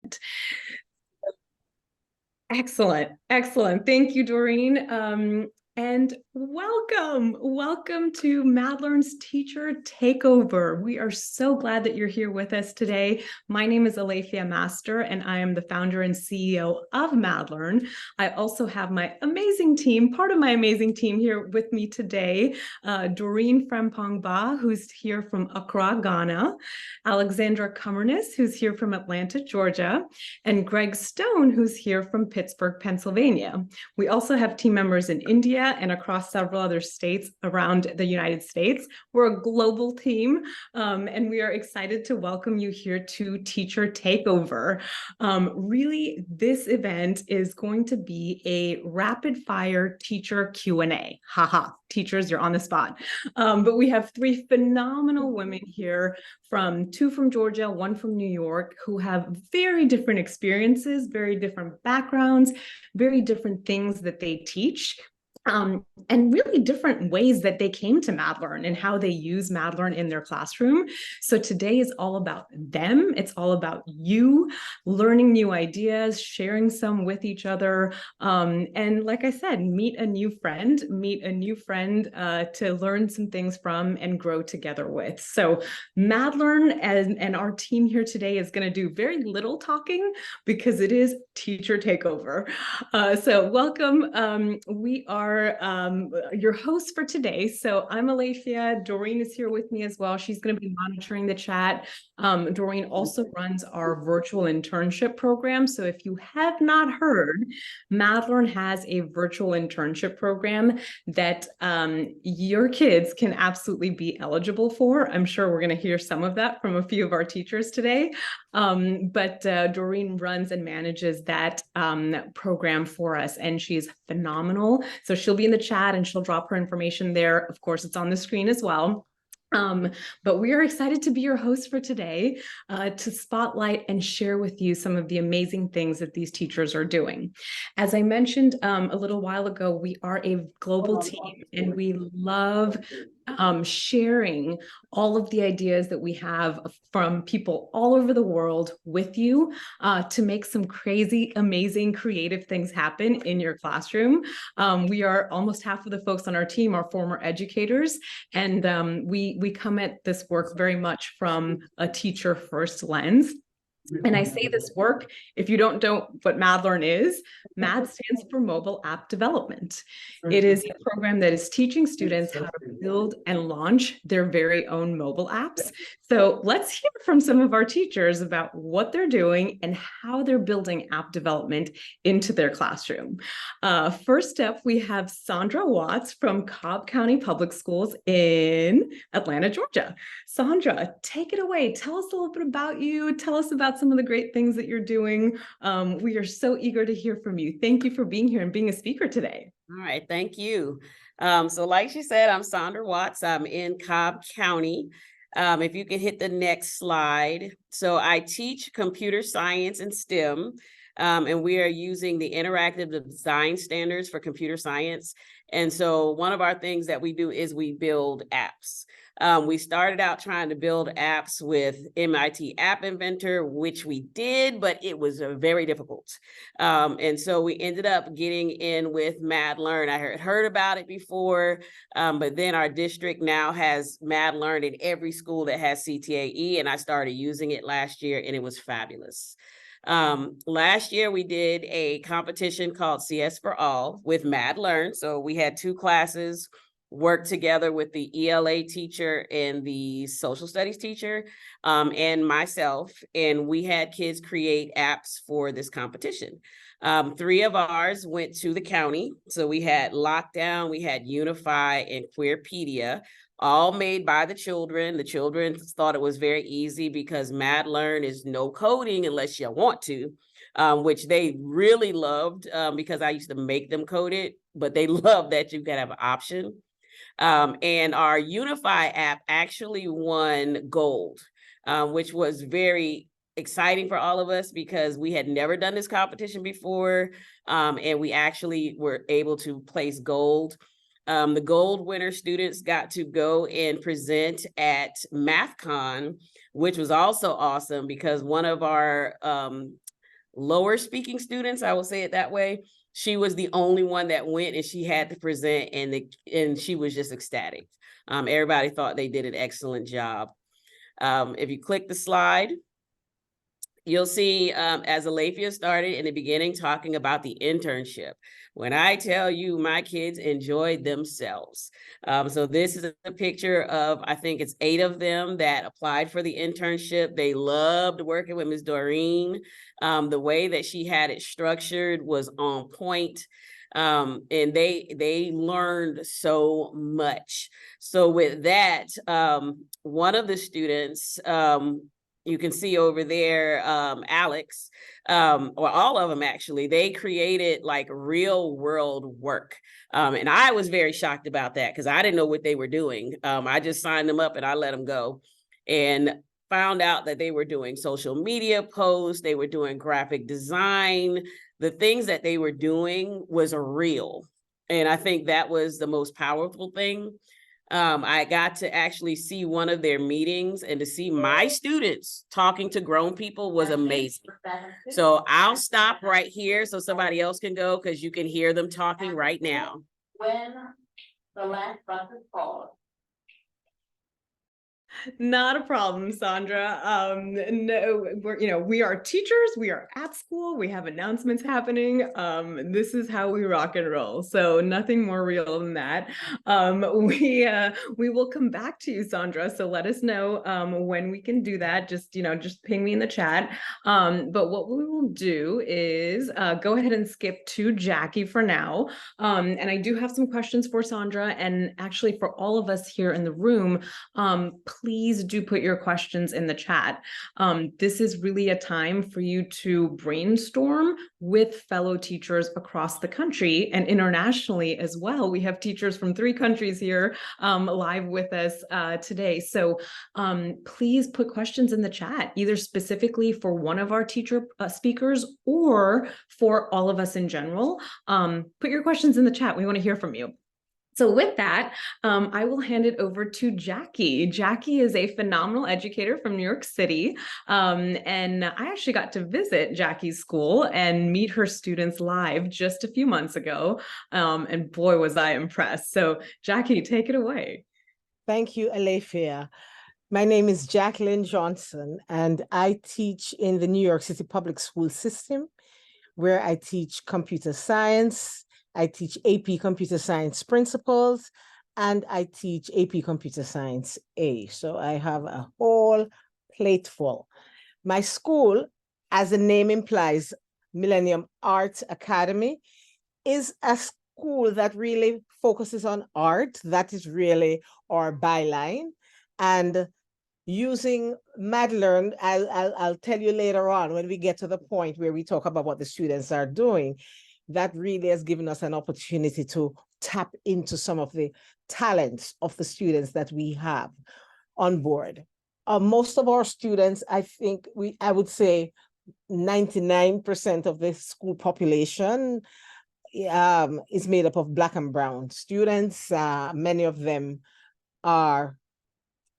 event. Excellent. Excellent. Thank you, Doreen. And welcome to Madlearn's Teacher Takeover. We are so glad that you're here with us today. My name is Alethea Master, and I am the founder and CEO of Madlearn. I also have my amazing team, part of my amazing team here with me today, Doreen Frempong Ba, who's here from Accra, Ghana, Alexandra Cummernis, who's here from Atlanta, Georgia, and Greg Stone, who's here from Pittsburgh, Pennsylvania. We also have team members in India and across several other states around the United States. We're a global team, and we are excited to welcome you here to Teacher Takeover. Really, this event is going to be a rapid fire teacher Q&A. Haha, teachers, you're on the spot. But we have three phenomenal women here, two from Georgia, one from New York, who have very different experiences, very different backgrounds, very different things that they teach. And really different ways that they came to Madlearn and how they use Madlearn in their classroom. So today is all about them. It's all about you learning new ideas, sharing some with each other. And like I said, meet a new friend to learn some things from and grow together with. So Madlearn and our team here today is going to do very little talking because it is Teacher Takeover. So welcome. We are your hosts for today. So I'm Alethea. Doreen is here with me as well. She's going to be monitoring the chat. Doreen also runs our virtual internship program. So if you have not heard, Madlearn has a virtual internship program that your kids can absolutely be eligible for. I'm sure we're going to hear some of that from a few of our teachers today. But Doreen runs and manages that program for us, and she's phenomenal. So she'll be in the chat and she'll drop her information there. Of course, it's on the screen as well. But we are excited to be your host for today, to spotlight and share with you some of the amazing things that these teachers are doing. As I mentioned a little while ago, we are a global team, and we love sharing all of the ideas that we have from people all over the world with you, to make some crazy, amazing, creative things happen in your classroom. We are almost half of the folks on our team are former educators, and we come at this work very much from a teacher first lens. And I say this work, if you don't know what Madlearn is, MAD stands for Mobile App Development. It is a program that is teaching students how to build and launch their very own mobile apps. So let's hear from some of our teachers about what they're doing and how they're building app development into their classroom. First up, we have Sandra Watts from Cobb County Public Schools in Atlanta, Georgia. Sandra, take it away. Tell us a little bit about you. Tell us about some of the great things that you're doing. We are so eager to hear from you. Thank you for being here and being a speaker today. All right, thank you. So like she said, I'm Sandra Watts. I'm in Cobb County. If you can hit the next slide. So I teach computer science and STEM, and we are using the interactive design standards for computer science. And so one of our things that we do is we build apps. We started out trying to build apps with MIT App Inventor, which we did, but it was very difficult. And so we ended up getting in with Madlearn. I had heard about it before, but then our district now has Madlearn in every school that has CTAE, and I started using it last year, and it was fabulous. Last year we did a competition called CS for All with Madlearn. So we had two classes work together with the ELA teacher and the social studies teacher, and myself, and we had kids create apps for this competition. Three of ours went to the county. So we had Lockdown, we had Unify, and Queerpedia, all made by the children. The children thought it was very easy because Madlearn is no coding unless you want to, which they really loved, because I used to make them code it, but they love that you can have an option. And our Unify app actually won gold, which was very exciting for all of us because we had never done this competition before, and we actually were able to place gold. The gold winner students got to go and present at MathCon, which was also awesome because one of our lower speaking students, I will say it that way. She was the only one that went and she had to present, and she was just ecstatic. Everybody thought they did an excellent job. If you click the slide, you'll see as Alethea started in the beginning talking about the internship. When I tell you my kids enjoyed themselves. So this is a picture of, I think it's 8 of them that applied for the internship. They loved working with Ms. Doreen. The way that she had it structured was on point. And they learned so much. So with that, one of the students, you can see over there, Alex, or all of them actually, they created like real world work. And I was very shocked about that because I didn't know what they were doing. I just signed them up and I let them go, and found out that they were doing social media posts, they were doing graphic design. The things that they were doing was real. And I think that was the most powerful thing. I got to actually see one of their meetings, and to see my students talking to grown people was amazing. So I'll stop right here so somebody else can go, because you can hear them talking right now. When the last bus is called. Not a problem, Sandra. No, we are teachers, we are at school, we have announcements happening. This is how we rock and roll. So nothing more real than that. We will come back to you, Sandra. So let us know when we can do that. Just ping me in the chat. But what we will do is go ahead and skip to Jackie for now. And I do have some questions for Sandra, and actually for all of us here in the room. Please do put your questions in the chat. This is really a time for you to brainstorm with fellow teachers across the country and internationally as well. We have teachers from 3 countries here live with us today. So please put questions in the chat, either specifically for one of our teacher speakers or for all of us in general. Put your questions in the chat. We want to hear from you. So with that, I will hand it over to Jackie. Jackie is a phenomenal educator from New York City. And I actually got to visit Jackie's school and meet her students live just a few months ago. And boy, was I impressed. So Jackie, take it away. Thank you, Alethea. My name is Jacqueline Johnson, and I teach in the New York City public school system, where I teach computer science, I teach AP Computer Science Principles, and I teach AP Computer Science A. So I have a whole plate full. My school, as the name implies, Millennium Arts Academy, is a school that really focuses on art. That is really our byline. And using MadLearn, I'll tell you later on when we get to the point where we talk about what the students are doing. That really has given us an opportunity to tap into some of the talents of the students that we have on board. Most of our students, I think I would say 99% of the school population is made up of Black and brown students. Many of them are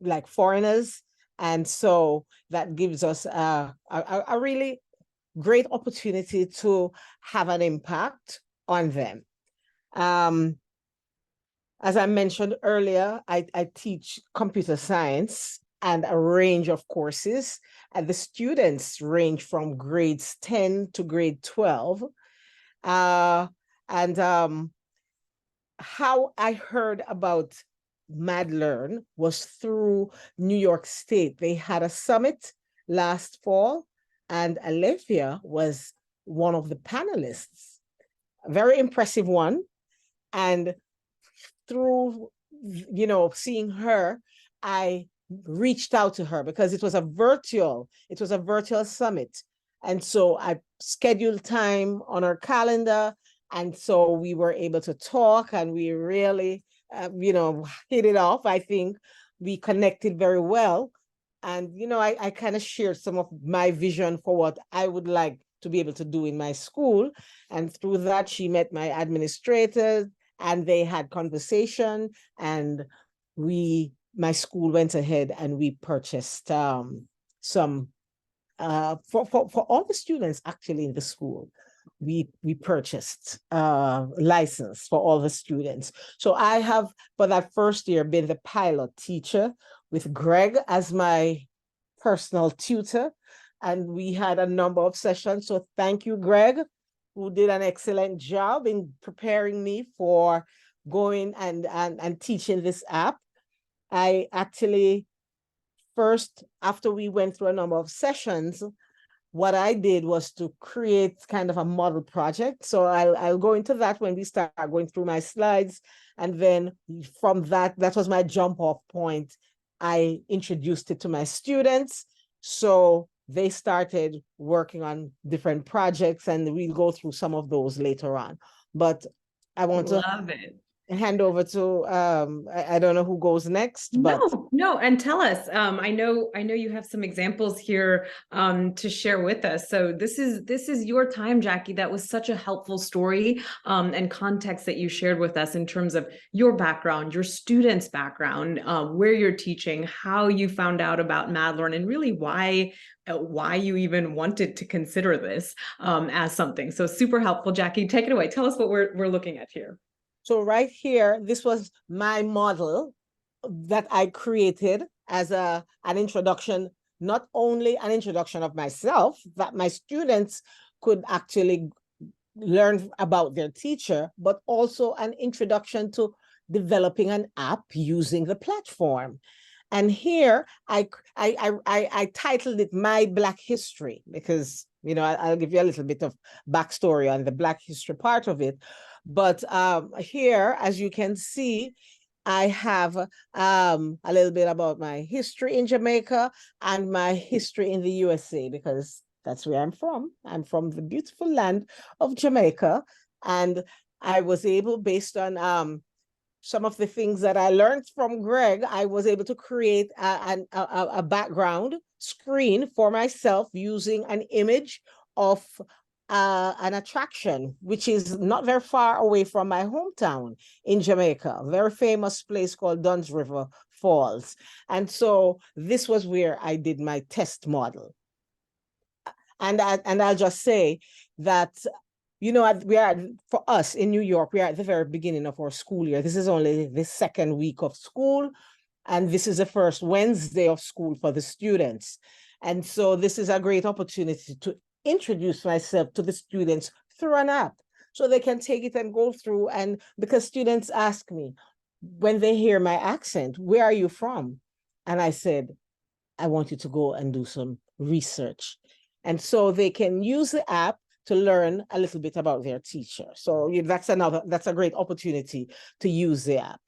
like foreigners. And so that gives us a really great opportunity to have an impact on them. As I mentioned earlier, I teach computer science and a range of courses, and the students range from grades 10 to grade 12. How I heard about MadLearn was through New York State. They had a summit last fall, and Alethea was one of the panelists. A very impressive one. And through, seeing her, I reached out to her because it was a virtual summit. And so I scheduled time on her calendar. And so we were able to talk, and we really, hit it off. I think we connected very well. And, I kind of shared some of my vision for what I would like to be able to do in my school. And through that, she met my administrators, and they had conversation, and my school went ahead and we purchased some for all the students actually in the school, we purchased license for all the students. So I have, for that first year, been the pilot teacher with Greg as my personal tutor. And we had a number of sessions. So thank you, Greg, who did an excellent job in preparing me for going and teaching this app. I actually, first, after we went through a number of sessions, what I did was to create kind of a model project. So I'll go into that when we start going through my slides. And then from that was my jump off point. I introduced it to my students. So they started working on different projects, and we'll go through some of those later on. But I want to Love it. hand over to I don't know who goes next, but No, and tell us. I know you have some examples here to share with us. So this is your time, Jackie. That was such a helpful story and context that you shared with us in terms of your background, your students' background, where you're teaching, how you found out about MadLearn, and really why you even wanted to consider this as something. So super helpful, Jackie. Take it away. Tell us what we're looking at here. So right here, this was my model that I created as an introduction, not only an introduction of myself, that my students could actually learn about their teacher, but also an introduction to developing an app using the platform. And here I titled it My Black History, because, you know, I'll give you a little bit of backstory on the Black history part of it. But here, as you can see, I have a little bit about my history in Jamaica and my history in the USA, because that's where I'm from. I'm from the beautiful land of Jamaica. And I was able, based on some of the things that I learned from Greg, I was able to create a background screen for myself using an image of an attraction, which is not very far away from my hometown in Jamaica, a very famous place called Dunn's River Falls. And so this was where I did my test model. And I'll just say that, you know, for us in New York, we are at the very beginning of our school year. This is only the second week of school, and this is the first Wednesday of school for the students. And so this is a great opportunity to introduce myself to the students through an app, so they can take it and go through. And because students ask me when they hear my accent, where are you from? And I said, I want you to go and do some research. And so they can use the app to learn a little bit about their teacher. So that's a great opportunity to use the app.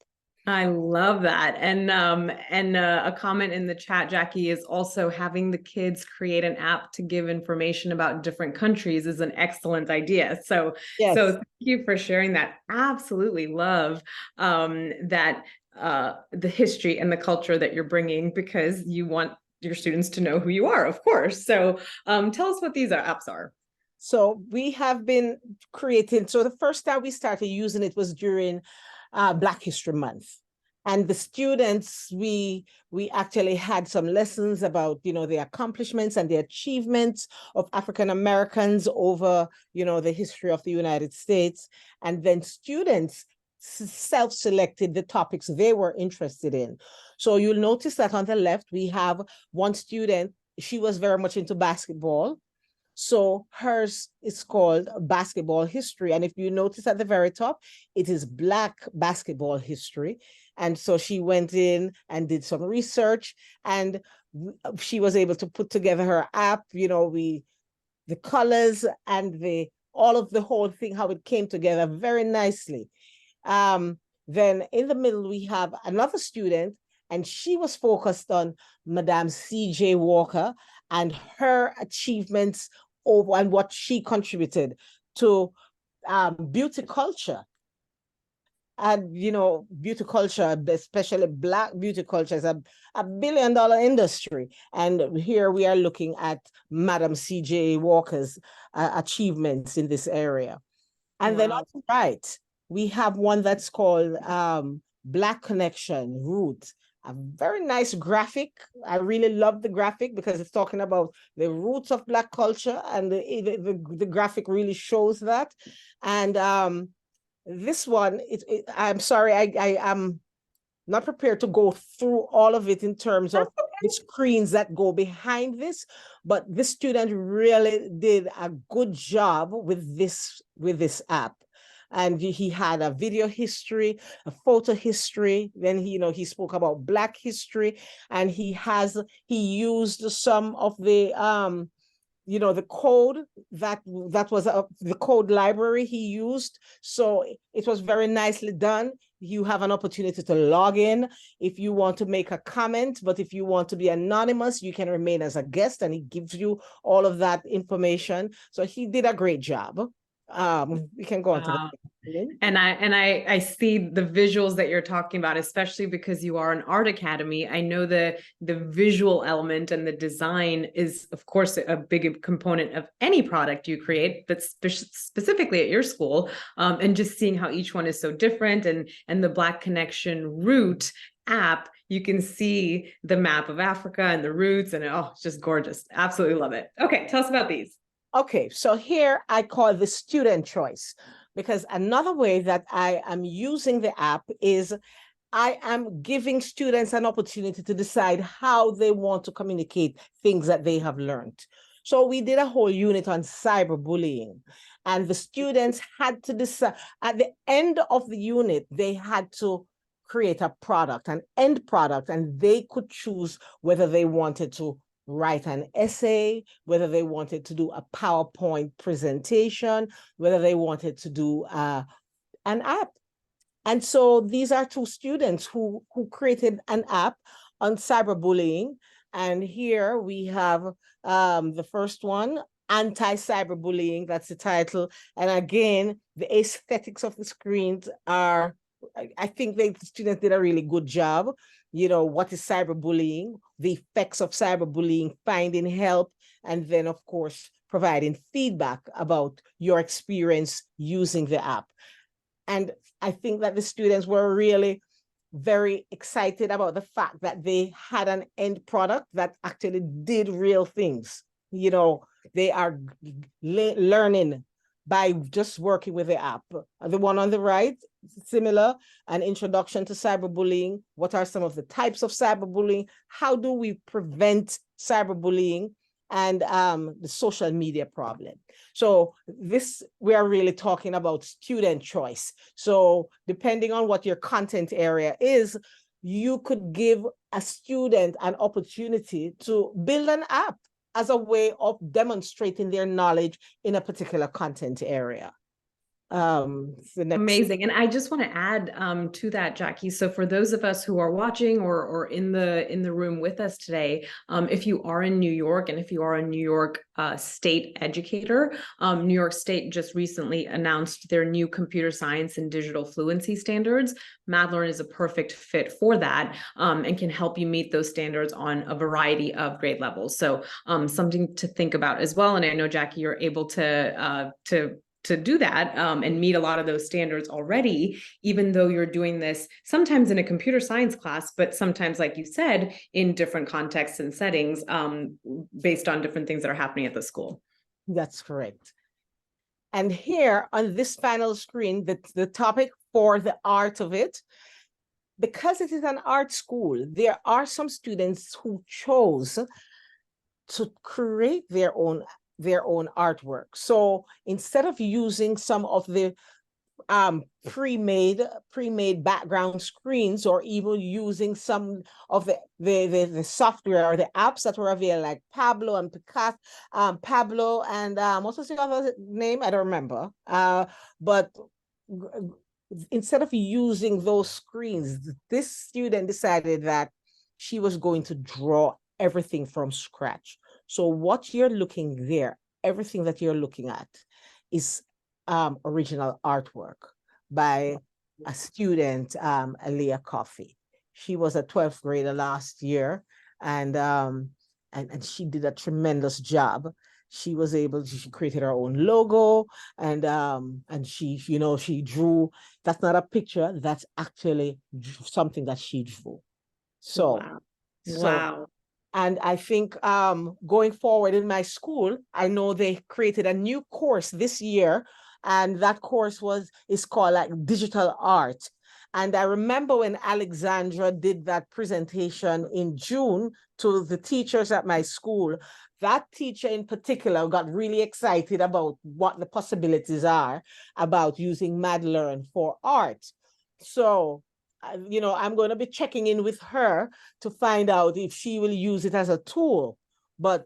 I love that. And a comment in the chat, Jackie, is also having the kids create an app to give information about different countries is an excellent idea. So, yes. So thank you for sharing that. Absolutely love that the history and the culture that you're bringing, because you want your students to know who you are, of course. So tell us what these apps are. So we have been creating, so the first time we started using it was during Black History Month. And the students, we actually had some lessons about, you know, the accomplishments and the achievements of African Americans over, you know, the history of the United States. And then students self-selected the topics they were interested in. So you'll notice that on the left, we have one student, she was very much into basketball. So hers is called Basketball History. And if you notice at the very top, it is Black basketball history. And so she went in and did some research, and she was able to put together her app, you know, the colors and all of the whole thing, how it came together very nicely. Then in the middle, we have another student, and she was focused on Madame C.J. Walker and her achievements over and what she contributed to beauty culture. And, you know, beauty culture, especially Black beauty culture, is a $1 billion industry. And here we are looking at Madam C.J. Walker's achievements in this area. And then on the right, we have one that's called Black Connection Root. a very nice graphic. I really love the graphic because it's talking about the roots of Black culture, and the graphic really shows that. And this one, I'm sorry, I am not prepared to go through all of it in terms of the screens that go behind this, but this student really did a good job with this app. And he had a video history, a photo history. Then he spoke about Black history, and he used some of the the code that was the code library he used. So it was very nicely done. You have an opportunity to log in if you want to make a comment, but if you want to be anonymous, you can remain as a guest, and he gives you all of that information. So he did a great job. We can go on to the and I see the visuals that you're talking about, especially because you are an art academy. I know the visual element and the design is, of course, a big component of any product you create, but specifically at your school. And just seeing how each one is so different, and the Black Connection route app, you can see the map of Africa and the roots, and it's just gorgeous. Absolutely love it. Okay, tell us about these. Okay, so here I call the student choice, because another way that I am using the app is I am giving students an opportunity to decide how they want to communicate things that they have learned. So we did a whole unit on cyberbullying, and the students had to decide at the end of the unit, they had to create a product, an end product, and they could choose whether they wanted to write an essay, whether they wanted to do a PowerPoint presentation, whether they wanted to do an app. And so these are two students who created an app on cyberbullying. And here we have the first one, Anti-Cyberbullying, that's the title. And again, the aesthetics of the screens are, I think the students did a really good job. What is cyberbullying, the effects of cyberbullying, finding help, and then, of course, providing feedback about your experience using the app. And I think that the students were really very excited about the fact that they had an end product that actually did real things. They are learning by just working with the app. The one on the right, similar, an introduction to cyberbullying. What are some of the types of cyberbullying? How do we prevent cyberbullying? And the social media problem. So we are really talking about student choice. So depending on what your content area is, you could give a student an opportunity to build an app as a way of demonstrating their knowledge in a particular content area. Amazing. And I just want to add to that, Jackie. So for those of us who are watching or in the room with us today, if you are in New York, and if you are a New York state educator, New York State just recently announced their new computer science and digital fluency standards. MadLearn is a perfect fit for that, and can help you meet those standards on a variety of grade levels. So something to think about as well. And I know, Jackie, you're able to do that and meet a lot of those standards already, even though you're doing this sometimes in a computer science class, but sometimes, like you said, in different contexts and settings based on different things that are happening at the school. That's correct. And here on this final screen, the topic for the art of it, because it is an art school, there are some students who chose to create their own artwork. So instead of using some of the pre-made background screens, or even using some of the software or the apps that were available, like Pablo and Picasso, Pablo and what was the other name? I don't remember. But instead of using those screens, this student decided that she was going to draw everything from scratch. So what you're looking there, everything that you're looking at is original artwork by a student, Aaliyah Coffey. She was a 12th grader last year, and she did a tremendous job. She created her own logo, and she drew. That's not a picture, that's actually something that she drew. So, Wow. so, Wow. and I think going forward in my school, I know they created a new course this year, and that course is called like digital art. And I remember when Alexandra did that presentation in June to the teachers at my school, that teacher in particular got really excited about what the possibilities are about using MadLearn for art. So, I'm going to be checking in with her to find out if she will use it as a tool. But,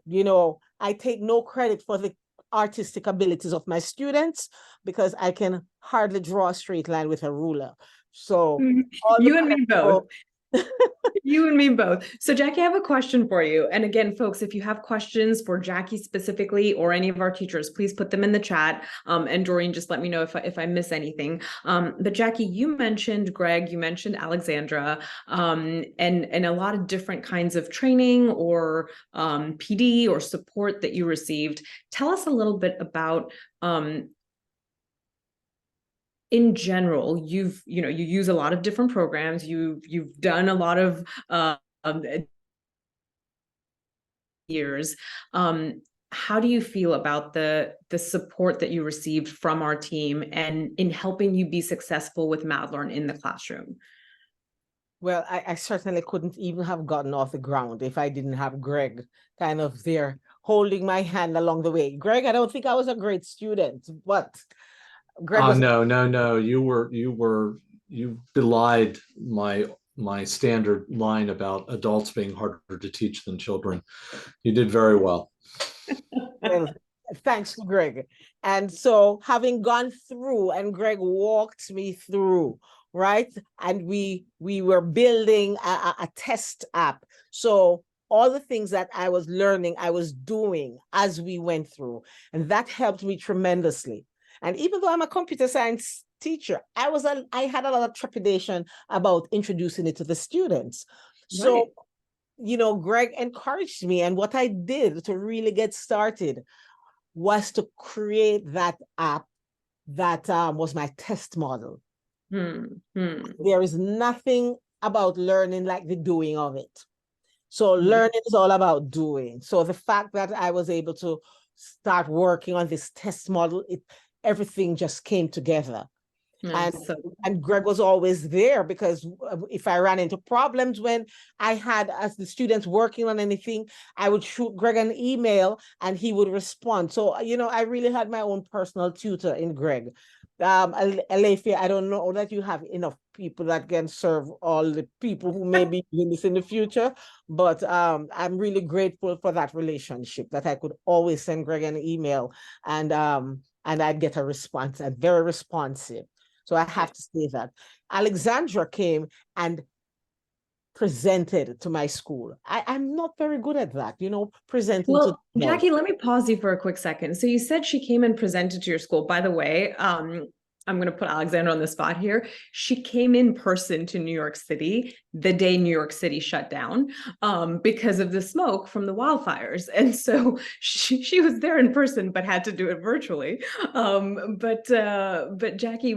I take no credit for the artistic abilities of my students because I can hardly draw a straight line with a ruler. So all You the and me credit both. go- You and me both. So Jackie, I have a question for you. And again, folks, if you have questions for Jackie specifically or any of our teachers, please put them in the chat. And Doreen, just let me know if I miss anything. But Jackie, you mentioned Greg, you mentioned Alexandra, and a lot of different kinds of training or PD or support that you received. Tell us a little bit about in general, you use a lot of different programs. You've done a lot of years. How do you feel about the support that you received from our team and in helping you be successful with MadLearn in the classroom? Well, I certainly couldn't even have gotten off the ground if I didn't have Greg kind of there holding my hand along the way. Greg, I don't think I was a great student, but Greg Oh was. no. You belied my standard line about adults being harder to teach than children. You did very well. Well, thanks to Greg. And so having gone through and Greg walked me through, right? And we were building a test app. So all the things that I was learning, I was doing as we went through. And that helped me tremendously. And even though I'm a computer science teacher, I had a lot of trepidation about introducing it to the students. So Greg encouraged me. And what I did to really get started was to create that app that was my test model. There is nothing about learning like the doing of it. So learning is all about doing. So the fact that I was able to start working on this test model, everything just came together. And Greg was always there because if I ran into problems when I had as the students working on anything, I would shoot Greg an email and he would respond. So, I really had my own personal tutor in Greg. Alethea, I don't know that you have enough people that can serve all the people who may be doing this in the future, but I'm really grateful for that relationship that I could always send Greg an email and I'd get a response, and very responsive. So I have to say that. Alexandra came and presented to my school. I'm not very good at that, presenting to. Well, Jackie, let me pause you for a quick second. So you said she came and presented to your school. By the way, I'm going to put Alexandra on the spot here. She came in person to New York City the day New York City shut down because of the smoke from the wildfires. And so she was there in person, but had to do it virtually. But Jackie,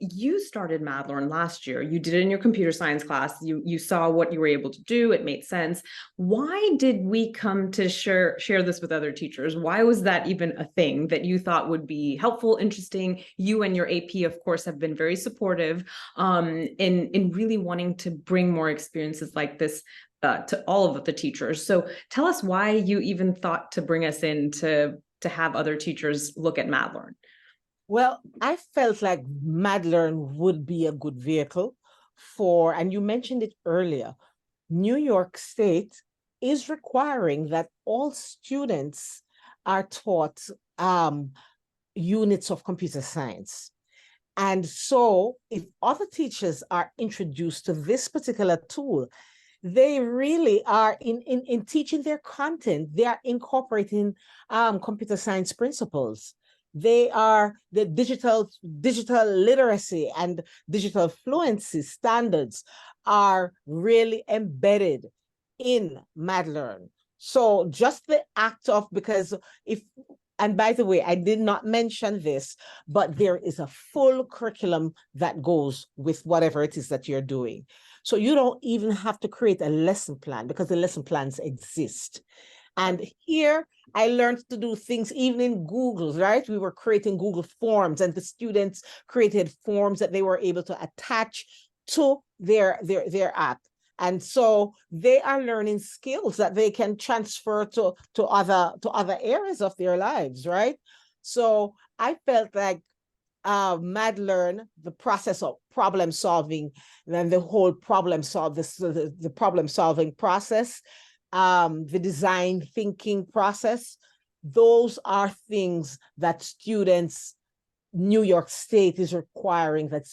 you started MadLearn last year. You did it in your computer science class. You saw what you were able to do. It made sense. Why did we come to share this with other teachers? Why was that even a thing that you thought would be helpful, interesting? You and your AP, of course, have been very supportive in really wanting to bring more experiences like this to all of the teachers. So tell us why you even thought to bring us in to have other teachers look at MadLearn. Well, I felt like MadLearn would be a good vehicle for, and you mentioned it earlier, New York State is requiring that all students are taught units of computer science. And so if other teachers are introduced to this particular tool, they really are in teaching their content, they are incorporating computer science principles. They are the digital literacy and digital fluency standards are really embedded in MadLearn. So just the act of, because and by the way, I did not mention this, but there is a full curriculum that goes with whatever it is that you're doing. So you don't even have to create a lesson plan because the lesson plans exist. And here I learned to do things even in Google, right? We were creating Google Forms, and the students created forms that they were able to attach to their app. And so they are learning skills that they can transfer to other areas of their lives, right? So I felt like MadLearn, the process of problem solving, then the whole problem solving process, the design thinking process, those are things that New York State is requiring that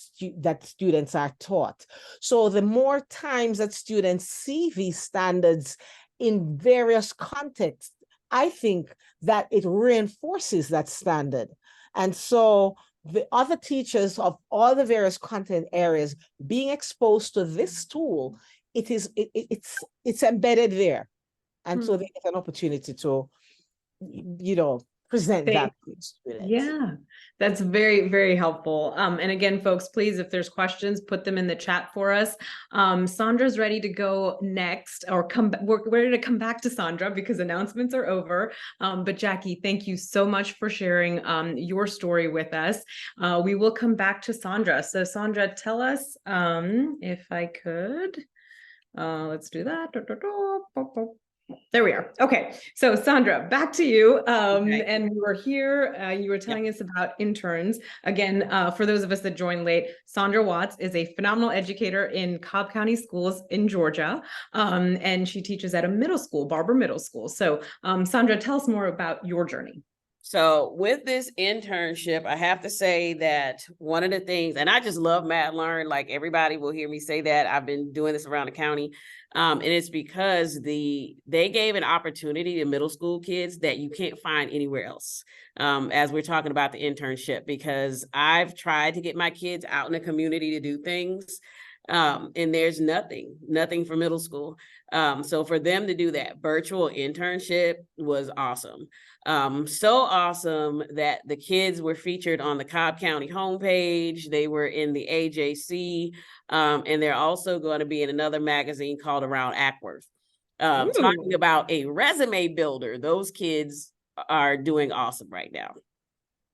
students are taught. So the more times that students see these standards in various contexts, I think that it reinforces that standard. And so the other teachers of all the various content areas being exposed to this tool, it's embedded there. And so they get an opportunity to, present that to students. Yeah, that's very, very helpful. And again, folks, please, if there's questions, put them in the chat for us. Sandra's ready to go next, or we're ready to come back to Sandra because announcements are over. But Jackie, thank you so much for sharing your story with us. We will come back to Sandra. So Sandra, tell us, if I could, let's do that. There we are. Okay. So Sandra, back to you. Okay. And we were here, you were telling us about interns. Again, for those of us that joined late, Sandra Watts is a phenomenal educator in Cobb County schools in Georgia. And she teaches at a middle school, Barber Middle School. So Sandra, tell us more about your journey. So with this internship, I have to say that one of the things, and I just love MadLearn, like everybody will hear me say that. I've been doing this around the county. And it's because they gave an opportunity to middle school kids that you can't find anywhere else. As we're talking about the internship, because I've tried to get my kids out in the community to do things. And there's nothing for middle school. So for them to do that virtual internship was awesome. So awesome that the kids were featured on the Cobb County homepage. They were in the AJC, and they're also going to be in another magazine called Around Ackworth. Talking about a resume builder, those kids are doing awesome right now.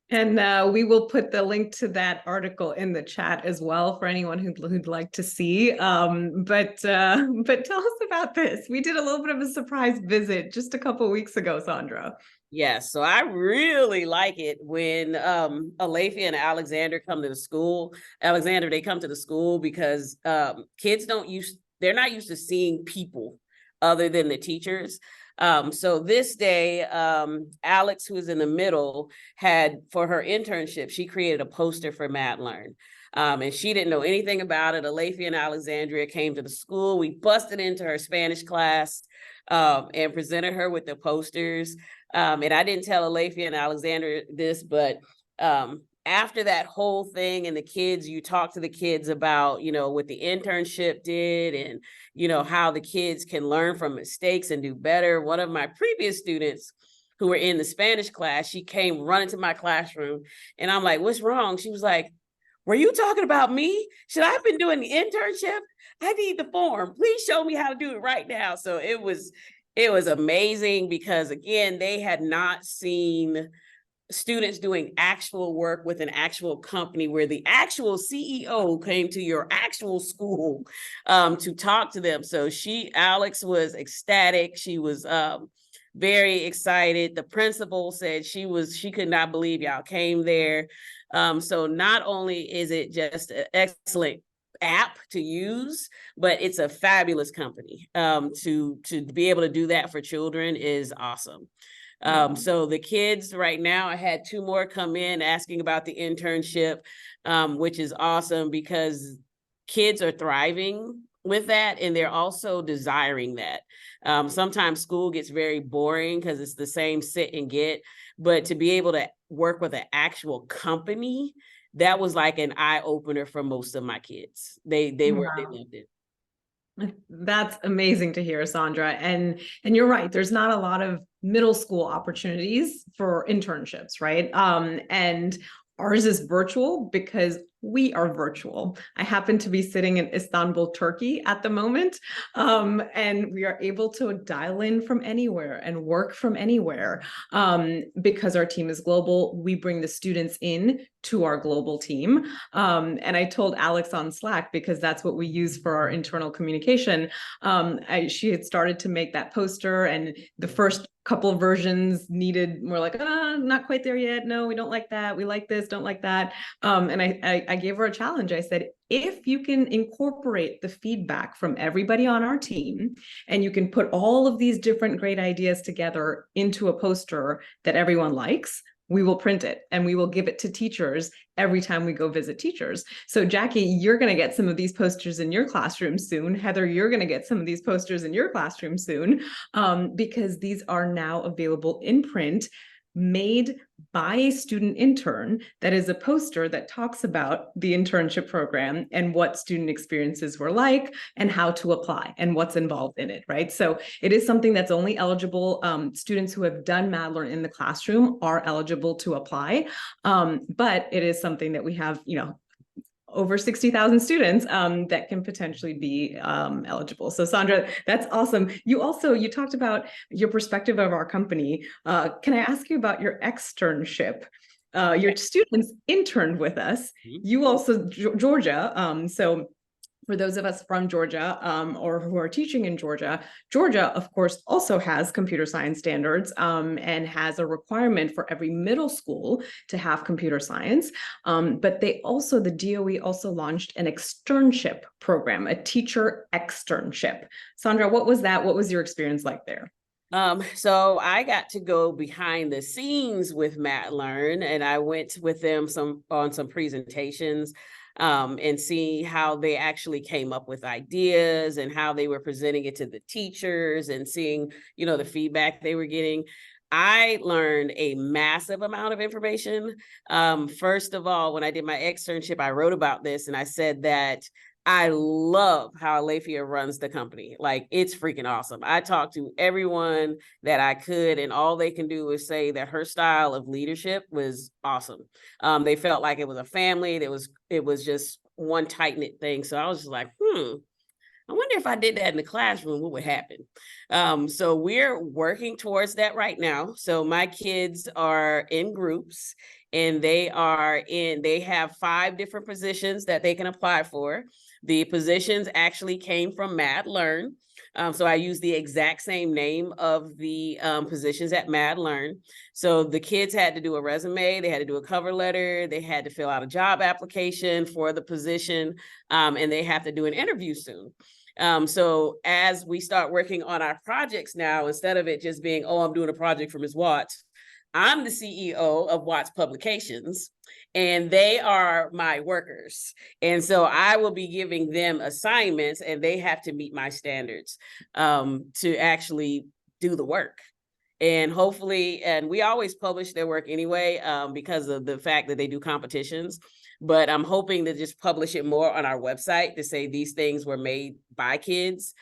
And we will put the link to that article in the chat as well for anyone who'd like to see. But tell us about this. We did a little bit of a surprise visit just a couple of weeks ago, Sandra. Yes, so I really like it when Alafia and Alexander come to the school. Alexander, they come to the school because kids they're not used to seeing people other than the teachers. So this day, Alex, who's in the middle, had for her internship, she created a poster for MadLearn. And she didn't know anything about it. Alafia and Alexandria came to the school. We busted into her Spanish class and presented her with the posters. And I didn't tell Alafia and Alexandria this, but after that whole thing and the kids, you talk to the kids about, what the internship did and, how the kids can learn from mistakes and do better. One of my previous students who were in the Spanish class, she came running to my classroom and I'm like, what's wrong? She was like, were you talking about me? Should I have been doing the internship? I need the form. Please show me how to do it right now. So it was amazing because, again, they had not seen students doing actual work with an actual company where the actual CEO came to your actual school to talk to them. So Alex was ecstatic. She was very excited. The principal said she could not believe y'all came there. So not only is it just an excellent app to use, but it's a fabulous company. To be able to do that for children is awesome. So the kids right now, I had 2 more come in asking about the internship, which is awesome because kids are thriving with that and they're also desiring that. Sometimes school gets very boring because it's the same sit and get, but to be able to work with an actual company, that was like an eye opener for most of my kids. They loved it. That's amazing to hear, Sandra. And you're right. There's not a lot of middle school opportunities for internships, right? And ours is virtual because we are virtual. I happen to be sitting in Istanbul, Turkey at the moment, and we are able to dial in from anywhere and work from anywhere. Because our team is global, we bring the students in to our global team. And I told Alex on Slack, because that's what we use for our internal communication. She had started to make that poster, and the first couple of versions needed more like, not quite there yet. No, we don't like that. We like this, don't like that. And I gave her a challenge. I said, if you can incorporate the feedback from everybody on our team, and you can put all of these different great ideas together into a poster that everyone likes, we will print it and we will give it to teachers every time we go visit teachers. So Jackie, you're going to get some of these posters in your classroom soon. Heather, you're going to get some of these posters in your classroom soon, because these are now available in print, made by a student intern. That is a poster that talks about the internship program and what student experiences were like and how to apply and what's involved in it, right? So it is something that's only eligible. Students who have done Mad Learn in the classroom are eligible to apply, but it is something that we have, over 60,000 students that can potentially be eligible. So Sandra, that's awesome. You talked about your perspective of our company. Can I ask you about your externship? Your students interned with us. You also, Georgia. So for those of us from Georgia, or who are teaching in Georgia, Georgia, of course, also has computer science standards, and has a requirement for every middle school to have computer science. But the DOE also launched an externship program, a teacher externship. Sandra, what was that? What was your experience like there? So I got to go behind the scenes with Mad Learn, and I went with them on some presentations, and see how they actually came up with ideas and how they were presenting it to the teachers, and seeing, the feedback they were getting. I learned a massive amount of information. First of all, when I did my externship, I wrote about this, and I said that I love how Alethea runs the company. Like, it's freaking awesome. I talked to everyone that I could, and all they can do is say that her style of leadership was awesome. They felt like it was a family. It was just one tight-knit thing. So I was just like, I wonder if I did that in the classroom, what would happen? So we're working towards that right now. So my kids are in groups, and they have 5 different positions that they can apply for. The positions actually came from Mad Learn. So I use the exact same name of the positions at Mad Learn. So the kids had to do a resume, they had to do a cover letter, they had to fill out a job application for the position, and they have to do an interview soon. So as we start working on our projects now, instead of it just being, I'm doing a project for Ms. Watts, I'm the CEO of Watts Publications, and they are my workers. And so I will be giving them assignments, and they have to meet my standards to actually do the work. And hopefully, and we always publish their work anyway, because of the fact that they do competitions. But I'm hoping to just publish it more on our website to say these things were made by kids.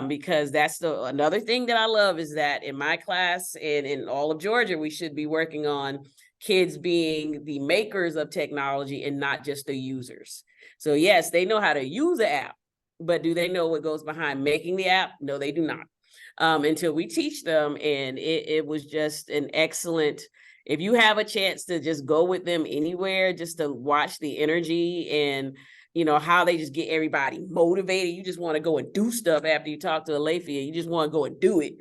Because that's another thing that I love, is that in my class and in all of Georgia, we should be working on kids being the makers of technology and not just the users. So yes, they know how to use the app, but do they know what goes behind making the app? No, they do not. Until we teach them. And it was just an excellent, if you have a chance to just go with them anywhere, just to watch the energy and how they just get everybody motivated. You just want to go and do stuff after you talk to Alethea. You just want to go and do it,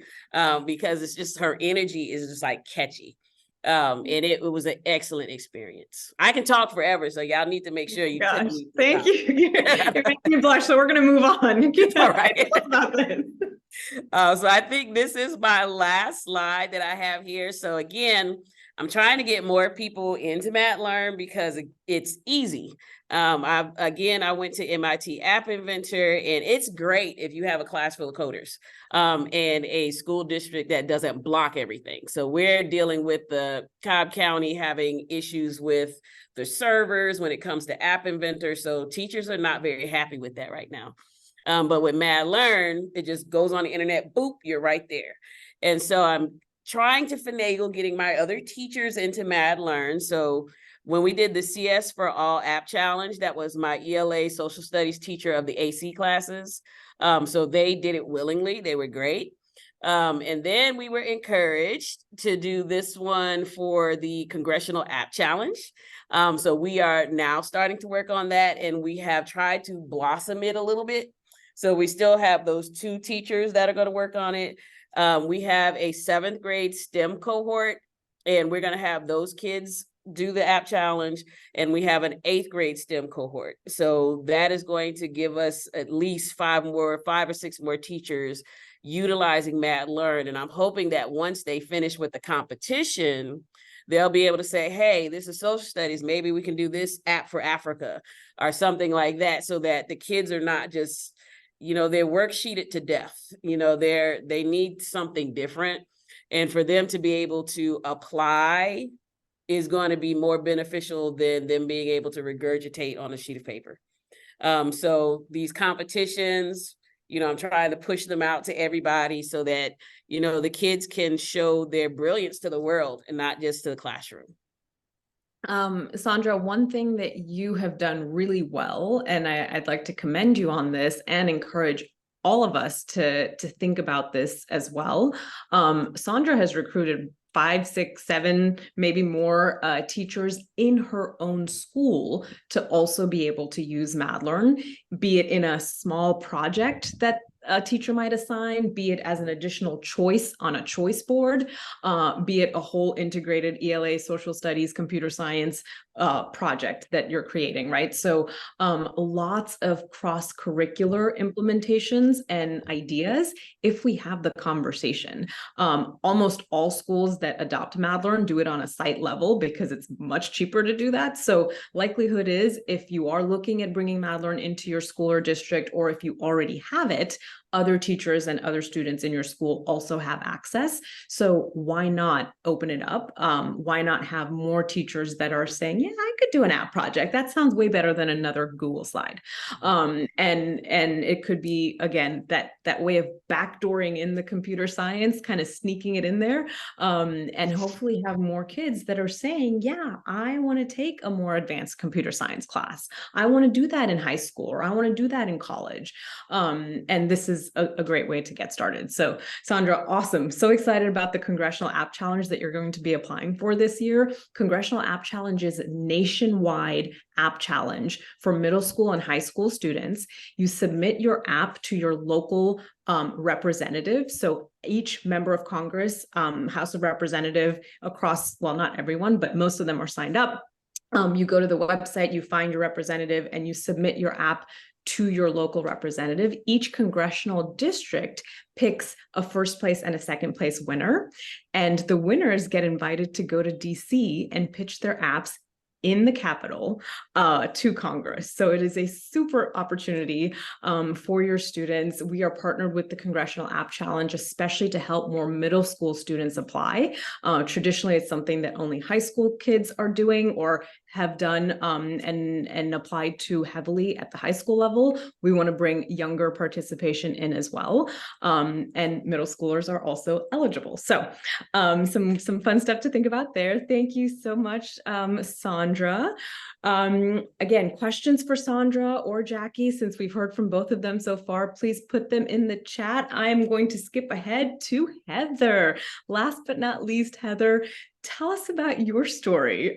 because it's just, her energy is just like catchy. And it was an excellent experience. I can talk forever, so y'all need to make sure you tell me. Thank you. You're making me blush, so we're going to move on. All right. So I think this is my last slide that I have here. So again, I'm trying to get more people into Mad Learn because it's easy. I went to MIT App Inventor, and it's great if you have a class full of coders, and a school district that doesn't block everything. So we're dealing with the Cobb County having issues with the servers when it comes to App Inventor. So teachers are not very happy with that right now. But with Mad Learn, it just goes on the internet, boop, you're right there. And so I'm trying to finagle getting my other teachers into MadLearn. So when we did the CS for All app challenge, that was my ELA social studies teacher of the AC classes. So they did it willingly. They were great. And then we were encouraged to do this one for the Congressional App Challenge. So we are now starting to work on that, and we have tried to blossom it a little bit. So we still have those 2 teachers that are going to work on it. We have a 7th grade STEM cohort, and we're going to have those kids do the app challenge, and we have an 8th grade STEM cohort. So that is going to give us at least 5 or 6 more teachers utilizing MadLearn. And I'm hoping that once they finish with the competition, they'll be able to say, hey, this is social studies. Maybe we can do this app for Africa or something like that, so that the kids are not just, they're worksheeted to death. They need something different. And for them to be able to apply is going to be more beneficial than them being able to regurgitate on a sheet of paper. So these competitions, I'm trying to push them out to everybody so that, the kids can show their brilliance to the world and not just to the classroom. Sandra, one thing that you have done really well, and I'd like to commend you on this and encourage all of us to think about this as well. Sandra has recruited 5, 6, 7, maybe more teachers in her own school to also be able to use MadLearn, be it in a small project that a teacher might assign, be it as an additional choice on a choice board, be it a whole integrated ELA, social studies, computer science project that you're creating, right? So lots of cross-curricular implementations and ideas if we have the conversation. Almost all schools that adopt MadLearn do it on a site level because it's much cheaper to do that. So likelihood is, if you are looking at bringing MadLearn into your school or district, or if you already have it, other teachers and other students in your school also have access. So why not open it up? Why not have more teachers that are saying, yeah, I could do an app project. That sounds way better than another Google slide. And it could be, again, that way of backdooring in the computer science, kind of sneaking it in there, and hopefully have more kids that are saying, yeah, I want to take a more advanced computer science class. I want to do that in high school, or I want to do that in college. And this is a great way to get started. So Sandra, awesome. So excited about the Congressional App Challenge that you're going to be applying for this year. Congressional App Challenge is a nationwide app challenge for middle school and high school students. You submit your app to your local representative. So each member of Congress, House of Representative across, well, not everyone, but most of them are signed up. You go to the website, you find your representative, and you submit your app to your local representative. Each congressional district picks a first place and a second place winner, and the winners get invited to go to DC and pitch their apps in the Capitol to Congress. So it is a super opportunity for your students. We are partnered with the Congressional App Challenge, especially to help more middle school students apply. Traditionally, it's something that only high school kids are doing or have done and applied to heavily at the high school level. We want to bring younger participation in as well. And middle schoolers are also eligible. So some fun stuff to think about there. Thank you so much, Sandra. Again, questions for Sandra or Jackie, since we've heard from both of them so far, please put them in the chat. I'm going to skip ahead to Heather. Last but not least, Heather, tell us about your story.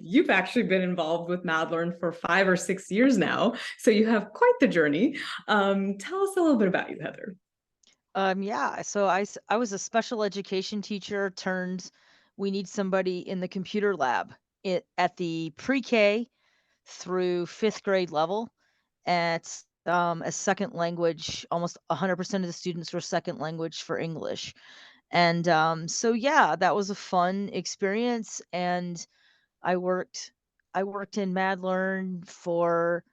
You've actually been involved with MadLearn for 5 or 6 years now, so you have quite the journey. Tell us a little bit about you, Heather. Yeah, so I was a special education teacher turned we need somebody in the computer lab at the pre-K through 5th grade level. It's a second language. Almost 100% of the students were second language for English. And so yeah, that was a fun experience. And I worked in MadLearn for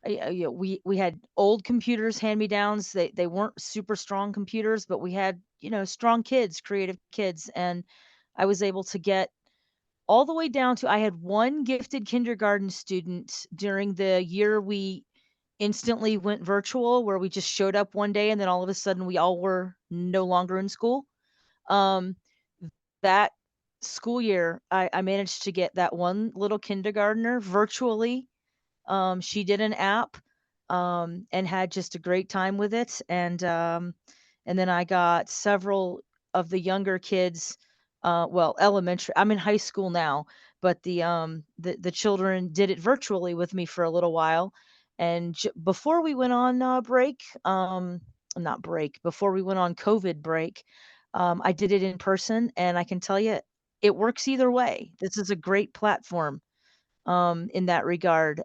we had old computers, hand-me-downs. They weren't super strong computers, but we had, strong kids, creative kids. And I was able to get all the way down to I had one gifted kindergarten student during the year we instantly went virtual, where we just showed up one day and then all of a sudden we all were no longer in school. Um, that school year, I managed to get that one little kindergartner virtually. She did an app, and had just a great time with it. And then I got several of the younger kids, well, elementary. I'm in high school now, but the children did it virtually with me for a little while. And before we went on break, not break, before we went on COVID break, I did it in person, and I can tell you, it works either way. This is a great platform in that regard.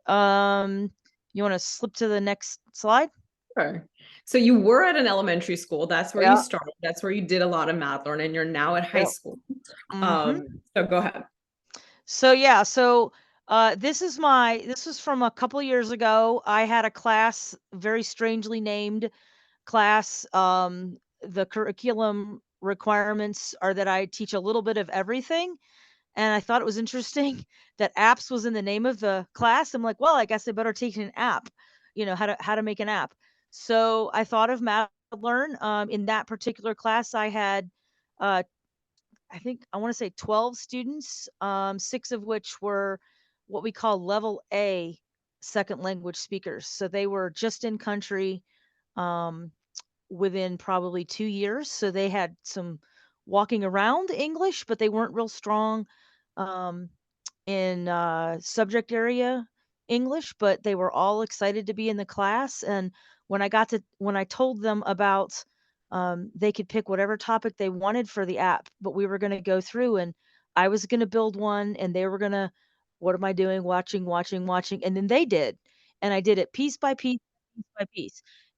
You want to slip to the next slide? Sure. So you were at an elementary school. That's where you Yeah. started. That's where you did a lot of math learning, and you're now at high Yep. school. Mhm. So go ahead. So yeah, so this was from a couple years ago. I had a class, very strangely named class. The curriculum requirements are that I teach a little bit of everything. And I thought it was interesting that apps was in the name of the class. I'm like, well, I guess I better take an app, how to make an app. So I thought of MathLearn. In that particular class, I had uh, I think I want to say 12 students, six of which were what we call level A second language speakers. So they were just in country um, within probably 2 years. So they had some walking around English, but they weren't real strong um, in subject area English, but they were all excited to be in the class. And when I told them about, they could pick whatever topic they wanted for the app, but we were going to go through and I was going to build one and they were going to, what am I doing? Watching. And then they did. And I did it piece by piece.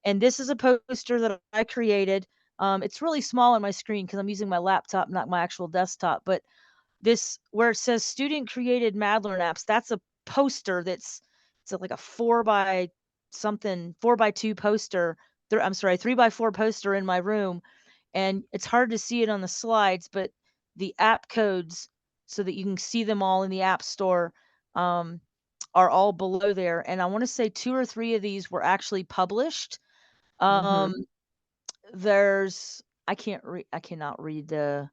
And this is a poster that I created. It's really small on my screen because I'm using my laptop, not my actual desktop, but this where it says student created Madlearn apps, that's a poster it's like a 4x2 poster. I'm sorry, 3x4 poster in my room. And it's hard to see it on the slides, but the app codes so that you can see them all in the app store um, are all below there. And I want to say two or three of these were actually published. Um, there's I cannot read the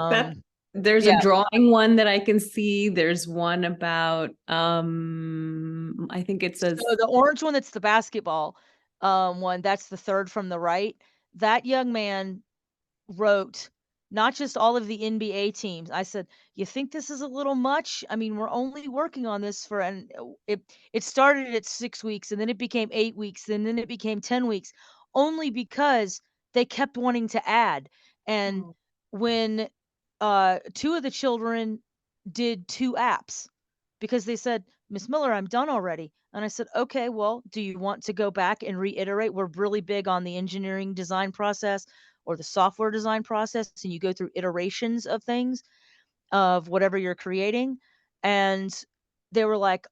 That um there's a yeah. drawing one that I can see. There's one about I think it says So the orange one, that's the basketball one, that's the third from the right. That young man wrote not just all of the NBA teams. I said, "You think this is a little much? I mean, we're only working on this for it started at 6 weeks and then it became 8 weeks and then it became 10 weeks only because they kept wanting to add." And Oh. when two of the children did two apps because they said, "Miss Miller, I'm done already." And I said, "Okay, well, do you want to go back and reiterate? We're really big on the engineering design process or the software design process, and you go through iterations of things of whatever you're creating." And they were like,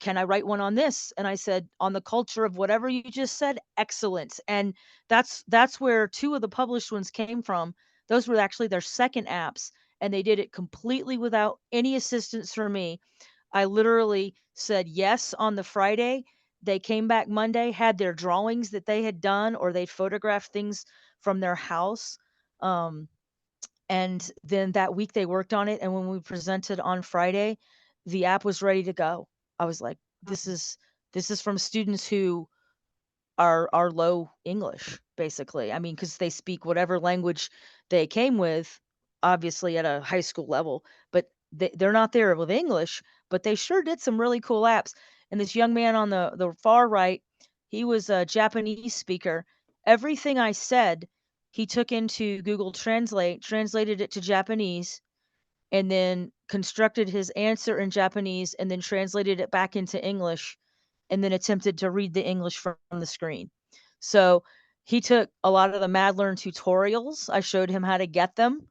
can I write one on this? And I said, on the culture of whatever you just said, excellent. And that's where two of the published ones came from. Those were actually their second apps, and they did it completely without any assistance from me. I literally said yes on the Friday. They came back Monday, had their drawings that they had done, or they photographed things from their house. Um, and then that week they worked on it. And when we presented on Friday, the app was ready to go. I was like, this is from students who are low English, basically. I mean, because they speak whatever language they came with, obviously at a high school level, but they're not there with English, but they sure did some really cool apps. And this young man on the far right, he was a Japanese speaker. Everything I said, he took into Google Translate, translated it to Japanese, and then constructed his answer in Japanese, and then translated it back into English, and then attempted to read the English from the screen. So he took a lot of the MadLearn tutorials. I showed him how to get them,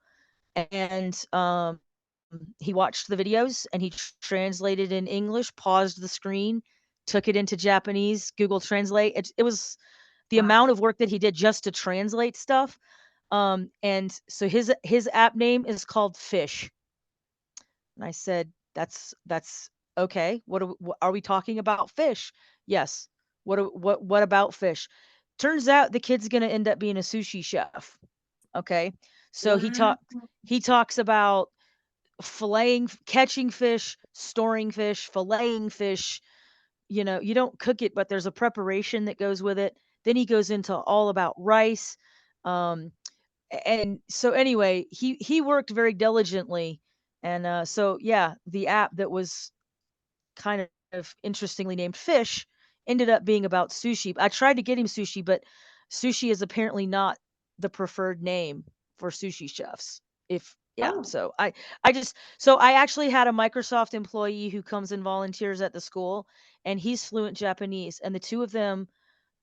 and he watched the videos and he translated in English, paused the screen, took it into Japanese, Google Translate. It was the Wow. amount of work that he did just to translate stuff. And so his app name is called Fish. And I said, that's okay. Are we talking about fish? Yes. What about fish? Turns out the kid's going to end up being a sushi chef. Okay. So he talks about catching fish, storing fish, filleting fish. You know, you don't cook it, but there's a preparation that goes with it. Then he goes into all about rice. Um, and so anyway, he worked very diligently. And so yeah, the app that was kind of interestingly named Fish ended up being about sushi. I tried to get him sushi, but sushi is apparently not the preferred name for sushi chefs. If yeah, Oh. so I actually had a Microsoft employee who comes and volunteers at the school, and he's fluent Japanese, and the two of them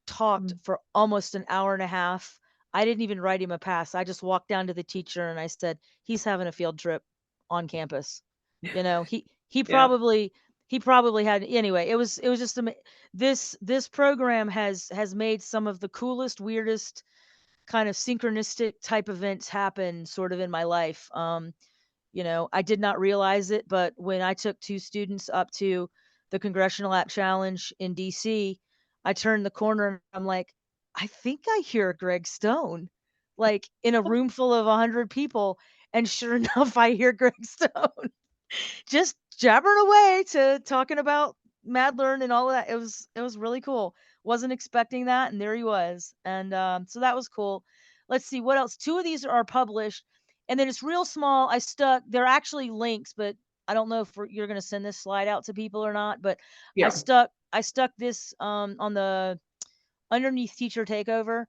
talked for almost an hour and a half. I didn't even write him a pass. I just walked down to the teacher and I said, "He's having a field trip on campus." You know, he Yeah. probably he probably had anyway. It was just this program has made some of the coolest, weirdest kind of synchronistic type events happen sort of in my life. You know, I did not realize it, but when I took two students up to the Congressional App Challenge in DC, I turned the corner and I'm like, I think I hear Greg Stone, like in a room full of 100 people. And sure enough, I hear Greg Stone just jabbering away to talking about Madlearn and all of that. It was really cool. Wasn't expecting that, and there he was. And so that was cool. Let's see what else. Two of these are published, and then it's real small. They're actually links, but I don't know if you're going to send this slide out to people or not. But Yeah. I stuck this on the underneath Teacher Takeover.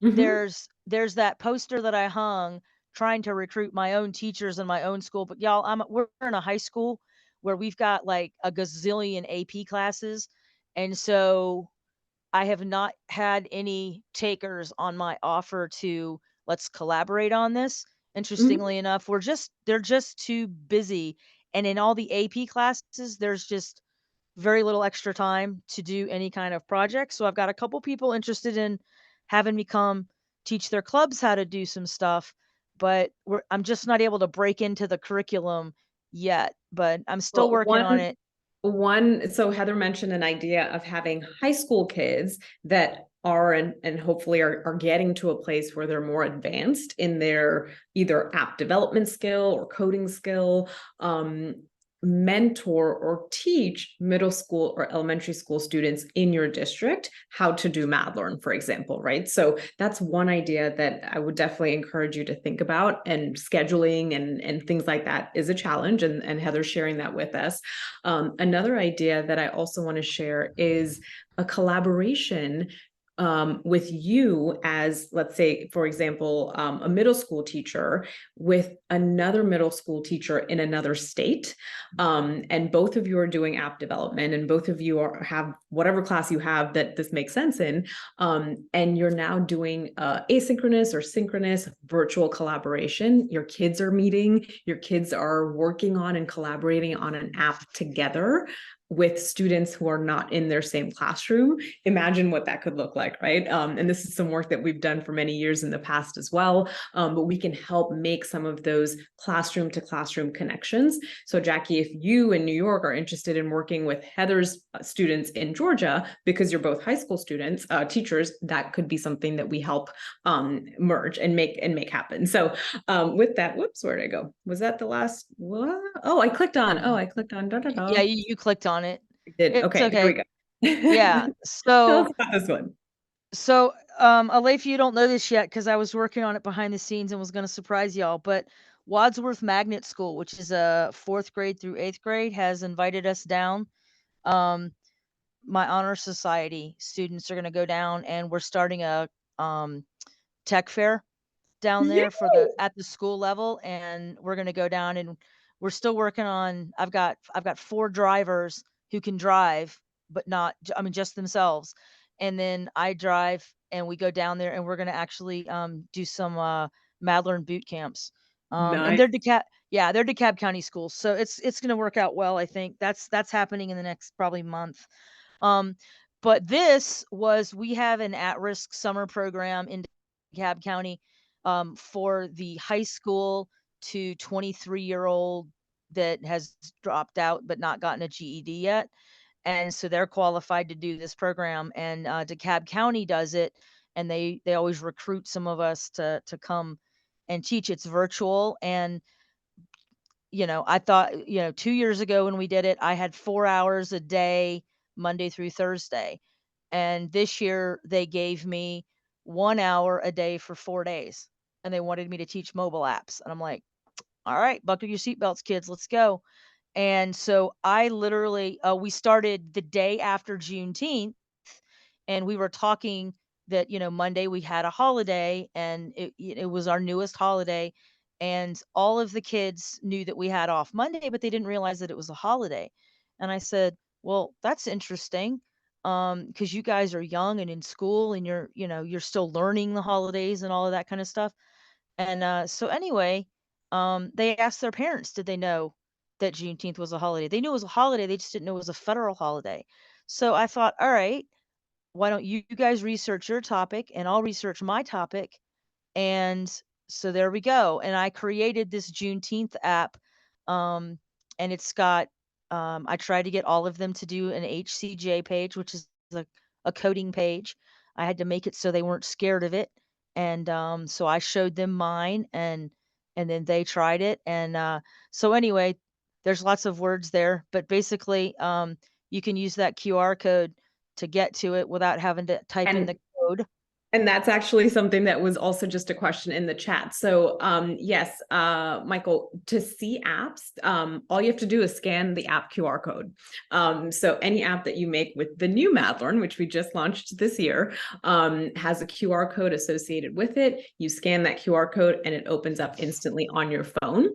Mhm. There's that poster that I hung trying to recruit my own teachers in my own school. But y'all, we're in a high school where we've got like a gazillion AP classes. And so I have not had any takers on my offer to let's collaborate on this. Mhm. Interestingly enough, they're just too busy. And in all the AP classes, there's just very little extra time to do any kind of project. So I've got a couple people interested in having me come teach their clubs how to do some stuff, but I'm just not able to break into the curriculum yet, but I'm still Well, working on it. so Heather mentioned an idea of having high school kids that are and hopefully are getting to a place where they're more advanced in their either app development skill or coding skill, mentor or teach middle school or elementary school students in your district how to do Madlearn, for example, right? So that's one idea that I would definitely encourage you to think about, and scheduling and things like that is a challenge, and Heather's sharing that with us. Another idea that I also want to share is a collaboration with you as, let's say, for example, a middle school teacher with another middle school teacher in another state. And both of you are doing app development, and both of you have whatever class you have that this makes sense in. And you're now doing asynchronous or synchronous virtual collaboration. Your kids are meeting, your kids are working on and collaborating on an app together with students who are not in their same classroom. Imagine what that could look like, right? And this is some work that we've done for many years in the past as well, but we can help make some of those classroom to classroom connections. So Jackie, if you in New York are interested in working with Heather's students in Georgia, because you're both high school students, teachers, that could be something that we help merge and make happen. So with that, whoops, where did I go? Was that the last? What? Oh, I clicked on. Da, da, da. Yeah, you clicked on it. I did. It's Okay, there we okay. go. Yeah. Tell So us about this one. Alef, you don't know this yet because I was working on it behind the scenes and was going to surprise y'all. But Wadsworth Magnet School, which is a 4th grade through 8th grade, has invited us down. Um, my honor society students are going to go down, and we're starting a tech fair down Yay! there at the school level, and we're going to go down, and we're still working on. I've got 4 drivers who can drive, but not just themselves, and then I drive, and we go down there, and we're going to actually do some Madlearn boot camps. And Nice. they're DeKalb County schools, so it's going to work out well. I think that's happening in the next probably month. Um, but we have an at-risk summer program in DeKalb County for the high school to 23-year-old that has dropped out but not gotten a GED yet. And so they're qualified to do this program. And DeKalb County does it, and they always recruit some of us to come and teach. It's virtual. And, I thought, 2 years ago when we did it, I had 4 hours a day, Monday through Thursday. And this year they gave me 1 hour a day for 4 days. And they wanted me to teach mobile apps. And I'm like, all right, buckle your seatbelts, kids, let's go. And so I literally, we started the day after Juneteenth, and we were talking that, Monday we had a holiday, and it was our newest holiday. And all of the kids knew that we had off Monday, but they didn't realize that it was a holiday. And I said, well, that's interesting. Because you guys are young and in school, and you're still learning the holidays and all of that kind of stuff. And so anyway, they asked their parents, did they know that Juneteenth was a holiday? They knew it was a holiday, they just didn't know it was a federal holiday. So I thought, all right, why don't you guys research your topic and I'll research my topic. And so there we go. And I created this Juneteenth app. Um, and it's got, I tried to get all of them to do an HCJ page, which is a coding page. I had to make it so they weren't scared of it. And so I showed them mine, and then they tried it. And so anyway, there's lots of words there, but basically, you can use that QR code to get to it without having to type in And the code. And that's actually something that was also just a question in the chat. So yes, Michael, to see apps, all you have to do is scan the app QR code. So any app that you make with the new Madlearn, which we just launched this year, has a QR code associated with it. You scan that QR code and it opens up instantly on your phone.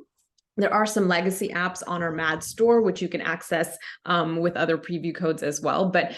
There are some legacy apps on our MAD store, which you can access with other preview codes as well. But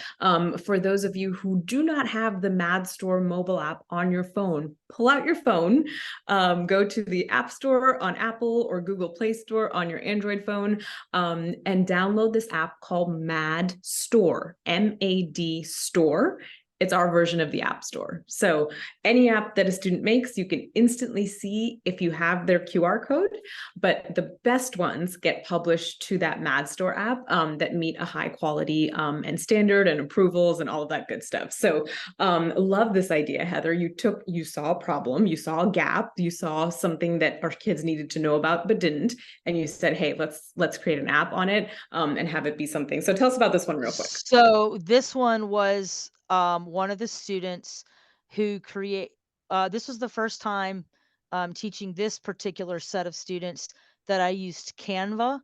for those of you who do not have the MAD store mobile app on your phone, pull out your phone, go to the App Store on Apple or Google Play Store on your Android phone, and download this app called MAD Store, MAD Store. It's our version of the App Store. So any app that a student makes, you can instantly see if you have their QR code, but the best ones get published to that MAD Store app that meet a high quality and standard and approvals and all of that good stuff. So love this idea, Heather. You saw a problem, you saw a gap, you saw something that our kids needed to know about but didn't, and you said, hey, let's create an app on it and have it be something. So tell us about this one real quick. So this one was one of the students who this was the first time teaching this particular set of students that I used Canva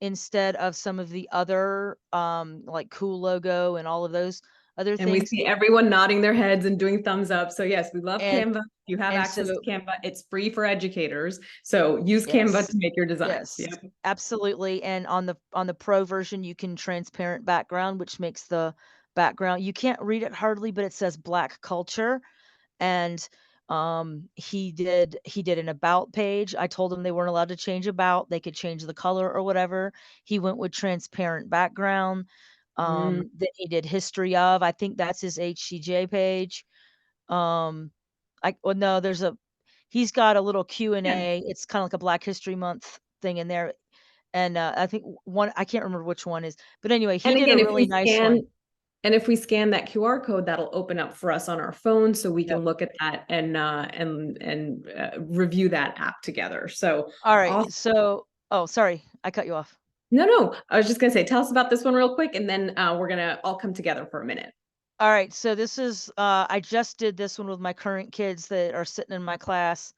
instead of some of the other like Cool Logo and all of those other And we things. see everyone nodding their heads and doing thumbs up. So yes, we love And Canva. If you have and access so to Canva, it's free for educators. So use Canva yes, to make your designs. yes, Yeah. absolutely. And on the pro version, you can transparent background, which makes the background, you can't read it hardly, but it says Black culture. And he did an about page. I told him they weren't allowed to change about, they could change the color or whatever. He went with transparent background. Then he did history of, I think that's his HCJ page. Well, no, he's got a little Yeah. Q&A. It's kind of like a Black History Month thing in there. And I think one, I can't remember which one is, but anyway, he And did again, a really nice one. And if we scan that QR code, that'll open up for us on our phone, so we can Yep. look at that and review that app together. So, All right. awesome. So, oh, sorry, I cut you off. No, I was just gonna say, tell us about this one real quick, and then we're gonna all come together for a minute. All right. So this is, I just did this one with my current kids that are sitting in my class.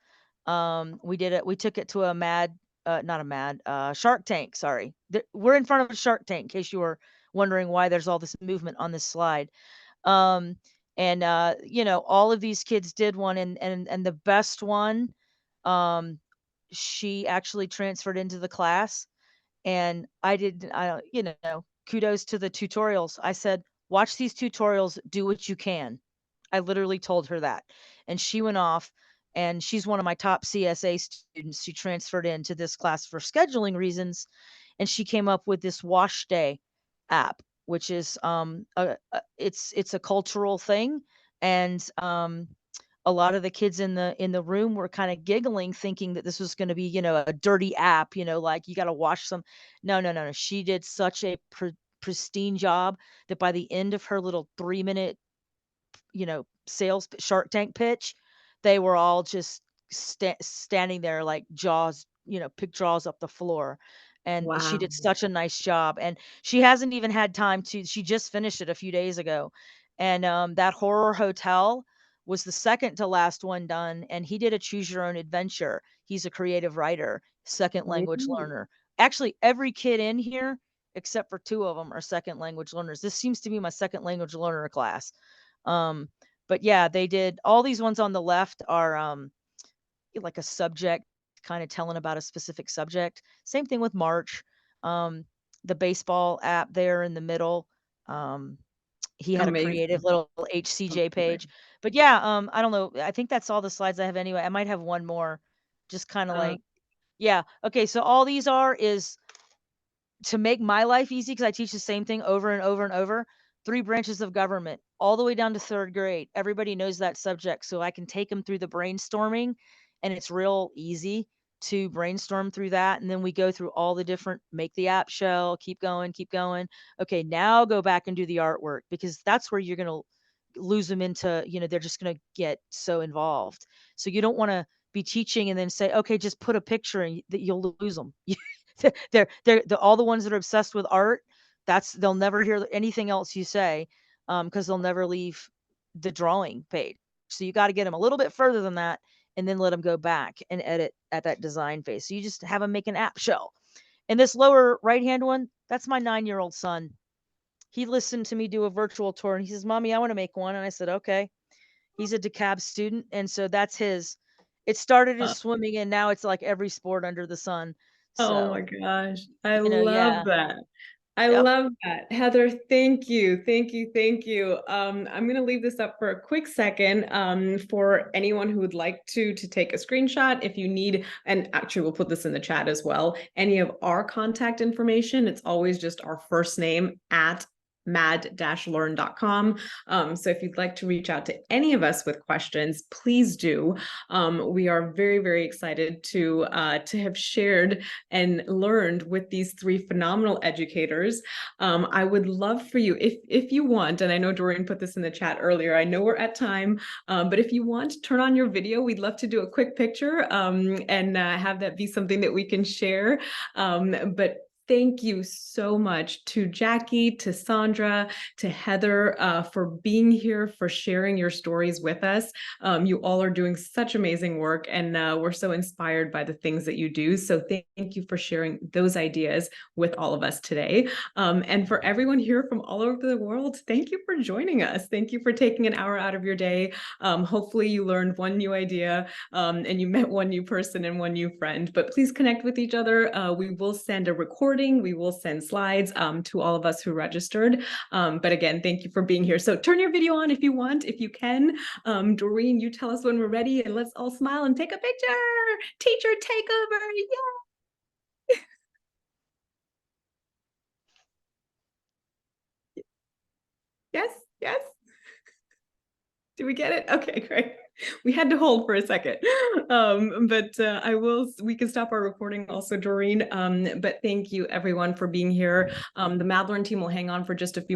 We took it to a not a mad, Shark Tank. Sorry. We're in front of a Shark Tank, in case you were wondering why there's all this movement on this slide. Um, and all of these kids did one, and the best one, she actually transferred into the class. And kudos to the tutorials. I said, watch these tutorials, do what you can. I literally told her that. And she went off, and she's one of my top CSA students. She transferred into this class for scheduling reasons, and she came up with this wash day app, which is it's a cultural thing. And a lot of the kids in the room were kind of giggling, thinking that this was going to be, a dirty app, like you got to wash some. No, no, no, no. She did such a pristine job that by the end of her little 3-minute, sales Shark Tank pitch, they were all just standing there like jaws, pick jaws up the floor. And she Wow. did such a nice job. And she hasn't even had time she just finished it a few days ago. And that horror hotel was the second to last one done. And he did a choose your own adventure. He's a creative writer, second language Ooh. learner. Actually, every kid in here, except for 2 of them, are second language learners. This seems to be my second language learner class. But yeah, they did all these ones on the left are like a subject, kind of telling about a specific subject. Same thing with March. The baseball app there in the middle. He had a creative Amazing. little HCJ page. But yeah, I don't know. I think that's all the slides I have anyway. I might have one more, just kind of Uh, like, yeah. Okay, so all these is to make my life easy, because I teach the same thing over and over and over. 3 branches of government, all the way down to 3rd grade. Everybody knows that subject, so I can take them through the brainstorming, and it's real easy to brainstorm through that. And then we go through all the different, make the app shell, keep going, keep going. Okay, now go back and do the artwork, because that's where you're going to lose them into, they're just going to get so involved. So you don't want to be teaching and then say, okay, just put a picture, and that you'll lose them. they're all the ones that are obsessed with art. They'll never hear anything else you say, because they'll never leave the drawing page. So you got to get them a little bit further than that, and then let them go back and edit at that design phase. So you just have them make an app shell. And this lower right hand one, that's my 9-year-old son. He listened to me do a virtual tour, and he says, "Mommy, I want to make one." And I said, "Okay." He's a DeKalb student, and so that's his. It started as swimming, and now it's like every sport under the sun. oh my So, gosh. I love yeah. that. I Yep. love that. Heather, thank you. Thank you. Thank you. I'm going to leave this up for a quick second for anyone who would like to take a screenshot. If you need, and actually we'll put this in the chat as well, any of our contact information, it's always just our first name at mad-learn.com. So if you'd like to reach out to any of us with questions, please do. We are very, very excited to have shared and learned with these 3 phenomenal educators. I would love for you, if you want, and I know Doreen put this in the chat earlier, I know we're at time, but if you want, turn on your video. We'd love to do a quick picture and have that be something that we can share. But thank you so much to Jackie, to Sandra, to Heather for being here, for sharing your stories with us. You all are doing such amazing work, and we're so inspired by the things that you do. So thank you for sharing those ideas with all of us today. And for everyone here from all over the world, thank you for joining us. Thank you for taking an hour out of your day. Hopefully you learned one new idea and you met one new person and one new friend, but please connect with each other. We will send a recording. We will send slides to all of us who registered. But again, thank you for being here. So turn your video on if you want, if you can. Doreen, you tell us when we're ready, and let's all smile and take a picture. Teacher takeover. Yeah. Yes. Did we get it? Okay, great. We had to hold for a second. But we can stop our recording also, Doreen. But thank you everyone for being here. The Mad Learn team will hang on for just a few